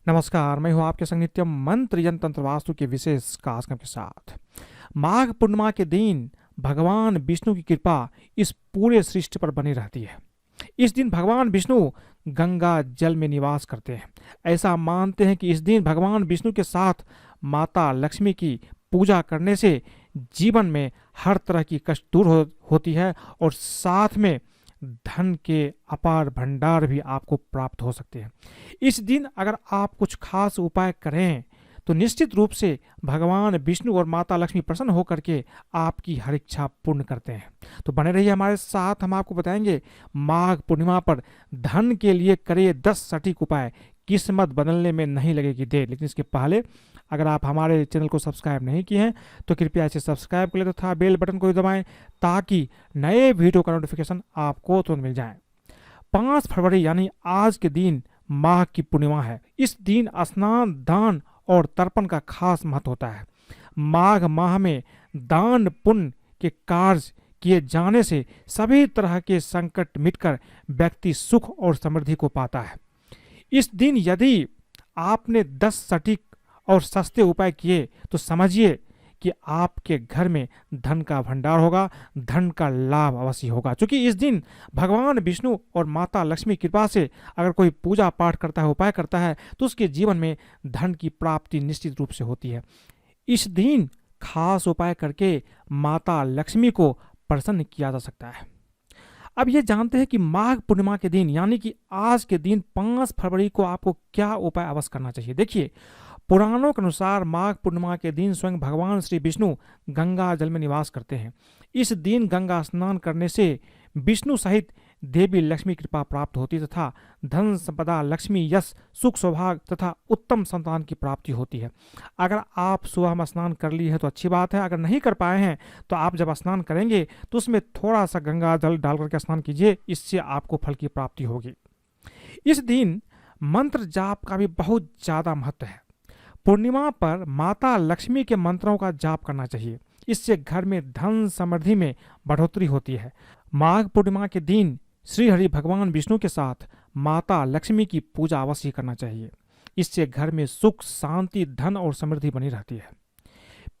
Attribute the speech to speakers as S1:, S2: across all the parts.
S1: नमस्कार, मैं हूं आपके संग नित्यम मंत्र यंत्र तंत्र वास्तु के विशेष कार्यक्रम के साथ। माघ पूर्णिमा के दिन भगवान विष्णु की कृपा इस पूरे सृष्टि पर बनी रहती है। इस दिन भगवान विष्णु गंगा जल में निवास करते हैं। ऐसा मानते हैं कि इस दिन भगवान विष्णु के साथ माता लक्ष्मी की पूजा करने से जीवन में हर तरह की कष्ट दूर होती है और साथ में धन के अपार भंडार भी आपको प्राप्त हो सकते हैं। इस दिन अगर आप कुछ खास उपाय करें तो निश्चित रूप से भगवान विष्णु और माता लक्ष्मी प्रसन्न होकर के आपकी हर इच्छा पूर्ण करते हैं। तो बने रहिए हमारे साथ, हम आपको बताएंगे माघ पूर्णिमा पर धन के लिए करिए 10 सटीक उपाय, किस्मत बदलने में नहीं लगेगी देर। लेकिन इसके पहले अगर आप हमारे चैनल को सब्सक्राइब नहीं किए हैं तो कृपया इसे सब्सक्राइब कर ले तथा बेल बटन को भी दबाएं ताकि नए वीडियो का नोटिफिकेशन आपको तुरंत मिल जाए। 5 फरवरी यानी आज के दिन माघ की पूर्णिमा है। इस दिन स्नान, दान और तर्पण का खास महत्व होता है। माघ माह में दान पुण्य के कार्य किए जाने से सभी तरह के संकट मिटकर व्यक्ति सुख और समृद्धि को पाता है। इस दिन यदि आपने 10 सटीक और सस्ते उपाय किए तो समझिए कि आपके घर में धन का भंडार होगा, धन का लाभ अवश्य होगा। क्योंकि इस दिन भगवान विष्णु और माता लक्ष्मी की कृपा से अगर कोई पूजा पाठ करता है, उपाय करता है तो उसके जीवन में धन की प्राप्ति निश्चित रूप से होती है। इस दिन खास उपाय करके माता लक्ष्मी को प्रसन्न किया जा सकता है। अब ये जानते हैं कि माघ पूर्णिमा के दिन यानी कि आज के दिन 5 फरवरी को आपको क्या उपाय अवश्य करना चाहिए। देखिए, पुराणों के अनुसार माघ पूर्णिमा के दिन स्वयं भगवान श्री विष्णु गंगा जल में निवास करते हैं। इस दिन गंगा स्नान करने से विष्णु सहित देवी लक्ष्मी कृपा प्राप्त होती तथा धन संपदा, लक्ष्मी, यश, सुख, सौभाग्य तथा उत्तम संतान की प्राप्ति होती है। अगर आप सुबह में स्नान कर ली है तो अच्छी बात है। अगर नहीं कर पाए हैं तो आप जब स्नान करेंगे तो उसमें थोड़ा सा गंगा जल डाल करके स्नान कीजिए, इससे आपको फल की प्राप्ति होगी। इस दिन मंत्र जाप का भी बहुत ज़्यादा महत्व है। पूर्णिमा पर माता लक्ष्मी के मंत्रों का जाप करना चाहिए। इससे घर में धन समृद्धि में बढ़ोतरी होती है। माघ पूर्णिमा के दिन श्री हरि भगवान विष्णु के साथ माता लक्ष्मी की पूजा अवश्य करना चाहिए। इससे घर में सुख, शांति, धन और समृद्धि बनी रहती है।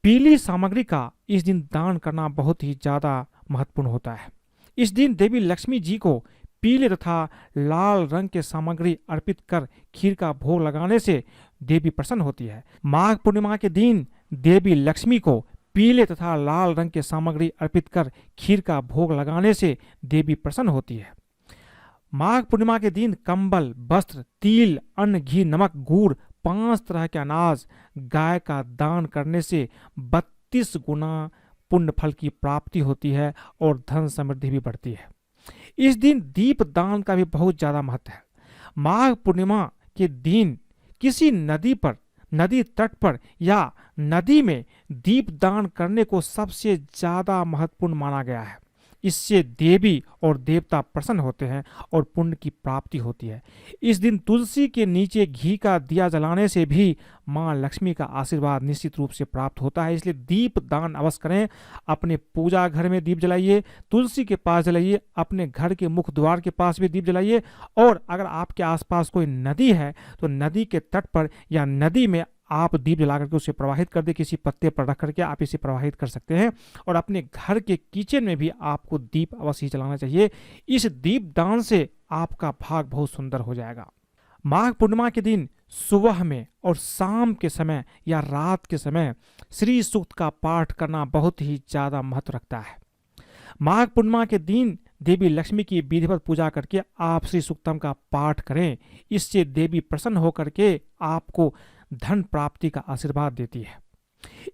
S1: पीली सामग्री का इस दिन दान करना बहुत ही ज़्यादा महत्वपूर्ण होता है। इस दिन देवी लक्ष्मी जी को पीले तथा लाल रंग के सामग्री अर्पित कर खीर का भोग लगाने से देवी प्रसन्न होती है। माघ पूर्णिमा के दिन देवी लक्ष्मी को पीले तथा लाल रंग के सामग्री अर्पित कर खीर का भोग लगाने से देवी प्रसन्न होती है। माघ पूर्णिमा के दिन कंबल, वस्त्र, तिल, अन्न, घी, नमक, गुड़, 5 तरह के अनाज, गाय का दान करने से 32 गुना पुण्य फल की प्राप्ति होती है और धन समृद्धि भी बढ़ती है। इस दिन दीप दान का भी बहुत ज्यादा महत्व है। माघ पूर्णिमा के दिन किसी नदी पर, नदी तट पर या नदी में दीप दान करने को सबसे ज्यादा महत्वपूर्ण माना गया है। इससे देवी और देवता प्रसन्न होते हैं और पुण्य की प्राप्ति होती है। इस दिन तुलसी के नीचे घी का दिया जलाने से भी माँ लक्ष्मी का आशीर्वाद निश्चित रूप से प्राप्त होता है। इसलिए दीप दान अवश्य करें। अपने पूजा घर में दीप जलाइए, तुलसी के पास जलाइए, अपने घर के मुख्य द्वार के पास भी दीप जलाइए। और अगर आपके आसपास कोई नदी है तो नदी के तट पर या नदी में आप दीप जला करके उसे प्रवाहित कर दे, किसी पत्ते पर रख करके आप इसे प्रवाहित कर सकते हैं। और अपने घर के किचन में भी आपको दीप अवश्य जलाना चाहिए। इस दीप दान से आपका भाग बहुत सुंदर हो जाएगा। माघ पूर्णिमा के दिन सुबह में और शाम के समय या रात के समय श्री सूक्त का पाठ करना बहुत ही ज्यादा महत्व रखता है। माघ पूर्णिमा के दिन देवी लक्ष्मी की विधिवत पूजा करके आप श्री सूक्तम का पाठ करें। इससे देवी प्रसन्न होकर के आपको धन प्राप्ति का आशीर्वाद देती है।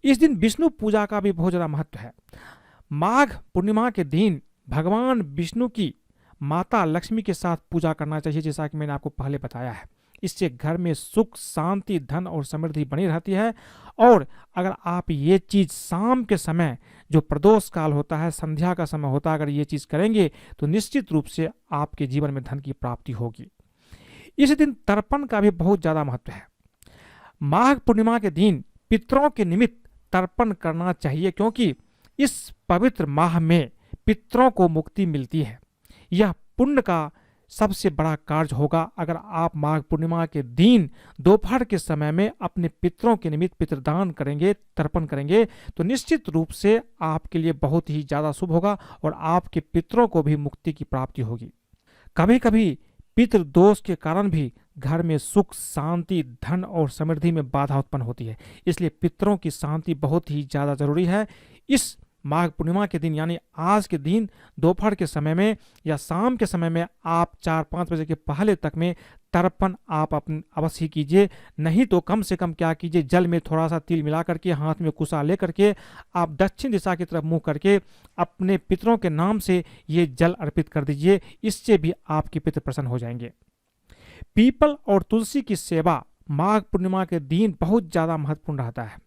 S1: इस दिन विष्णु पूजा का भी बहुत ज्यादा महत्व है। माघ पूर्णिमा के दिन भगवान विष्णु की माता लक्ष्मी के साथ पूजा करना चाहिए, जैसा कि मैंने आपको पहले बताया है। इससे घर में सुख, शांति, धन और समृद्धि बनी रहती है। और अगर आप ये चीज शाम के समय, जो प्रदोष काल होता है, संध्या का समय होता है, अगर ये चीज करेंगे तो निश्चित रूप से आपके जीवन में धन की प्राप्ति होगी। इस दिन तर्पण का भी बहुत ज्यादा महत्व है। माघ पूर्णिमा के दिन पितरों के निमित्त तर्पण करना चाहिए, क्योंकि इस पवित्र माह में पितरों को मुक्ति मिलती है। यह पुण्य का सबसे बड़ा कार्य होगा अगर आप माघ पूर्णिमा के दिन दोपहर के समय में अपने पितरों के निमित्त पितृदान करेंगे, तर्पण करेंगे, तो निश्चित रूप से आपके लिए बहुत ही ज़्यादा शुभ होगा और आपके पितरों को भी मुक्ति की प्राप्ति होगी। कभी कभी पितृदोष के कारण भी घर में सुख, शांति, धन और समृद्धि में बाधा उत्पन्न होती है। इसलिए पितरों की शांति बहुत ही ज़्यादा जरूरी है। इस माघ पूर्णिमा के दिन यानी आज के दिन दोपहर के समय में या शाम के समय में आप 4-5 बजे के पहले तक में तर्पण आप अवश्य कीजिए। नहीं तो कम से कम क्या कीजिए, जल में थोड़ा सा तिल मिला करके, हाथ में कुसा ले करके आप दक्षिण दिशा की तरफ मुंह करके अपने पितरों के नाम से ये जल अर्पित कर दीजिए। इससे भी आपके पितर प्रसन्न हो जाएंगे। पीपल और तुलसी की सेवा माघ पूर्णिमा के दिन बहुत ज़्यादा महत्वपूर्ण रहता है।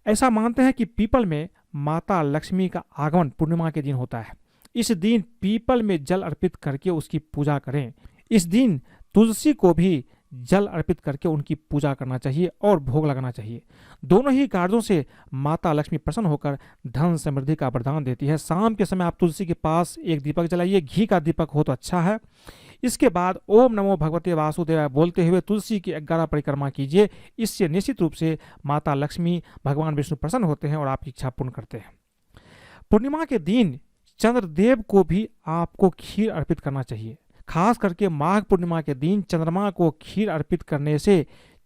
S1: ऐसा मानते हैं कि पीपल में माता लक्ष्मी का आगमन पूर्णिमा के दिन होता है। इस दिन पीपल में जल अर्पित करके उसकी पूजा करें। इस दिन तुलसी को भी जल अर्पित करके उनकी पूजा करना चाहिए और भोग लगाना चाहिए। दोनों ही कार्यों से माता लक्ष्मी प्रसन्न होकर धन समृद्धि का वरदान देती है। शाम के समय आप तुलसी के पास एक दीपक जलाइए, घी का दीपक हो तो अच्छा है। इसके बाद ओम नमो भगवते वासुदेवाय बोलते हुए तुलसी की 11 परिक्रमा कीजिए। इससे निश्चित रूप से माता लक्ष्मी, भगवान विष्णु प्रसन्न होते हैं और आपकी इच्छा पूर्ण करते हैं। पूर्णिमा के दिन चंद्रदेव को भी आपको खीर अर्पित करना चाहिए। खास करके माघ पूर्णिमा के दिन चंद्रमा को खीर अर्पित करने से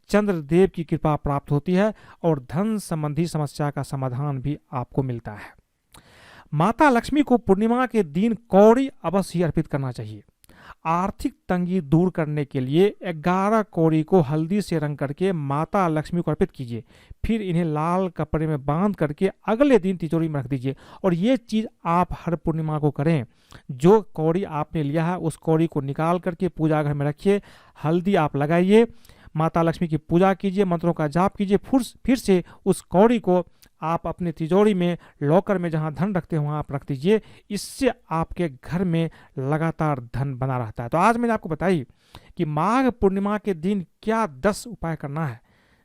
S1: चंद्रदेव की कृपा प्राप्त होती है और धन संबंधी समस्या का समाधान भी आपको मिलता है। माता लक्ष्मी को पूर्णिमा के दिन कौड़ी अवश्य अर्पित करना चाहिए। आर्थिक तंगी दूर करने के लिए 11 कौड़ी को हल्दी से रंग करके माता लक्ष्मी को अर्पित कीजिए। फिर इन्हें लाल कपड़े में बांध करके अगले दिन तिजोरी में रख दीजिए। और ये चीज़ आप हर पूर्णिमा को करें। जो कौड़ी आपने लिया है उस कौड़ी को निकाल करके पूजा घर में रखिए, हल्दी आप लगाइए, माता लक्ष्मी की पूजा कीजिए, मंत्रों का जाप कीजिए। फिर से उस कौड़ी को आप अपने तिजोरी में, लॉकर में जहां धन रखते हैं वहां आप रख दीजिए। इससे आपके घर में लगातार धन बना रहता है। तो आज मैंने आपको बताई कि माघ पूर्णिमा के दिन क्या 10 उपाय करना है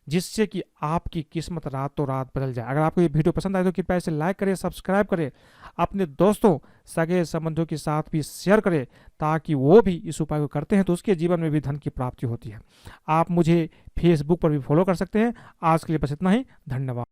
S1: जिससे कि आपकी किस्मत रातों रात बदल जाए। अगर आपको ये वीडियो पसंद आए तो कृपया इसे लाइक करें, सब्सक्राइब करें, अपने दोस्तों, सगे संबंधियों के साथ भी शेयर करें ताकि वो भी इस उपाय को करते हैं तो उसके जीवन में भी धन की प्राप्ति होती है। आप मुझे फेसबुक पर भी फॉलो कर सकते हैं। आज के लिए बस इतना ही। धन्यवाद।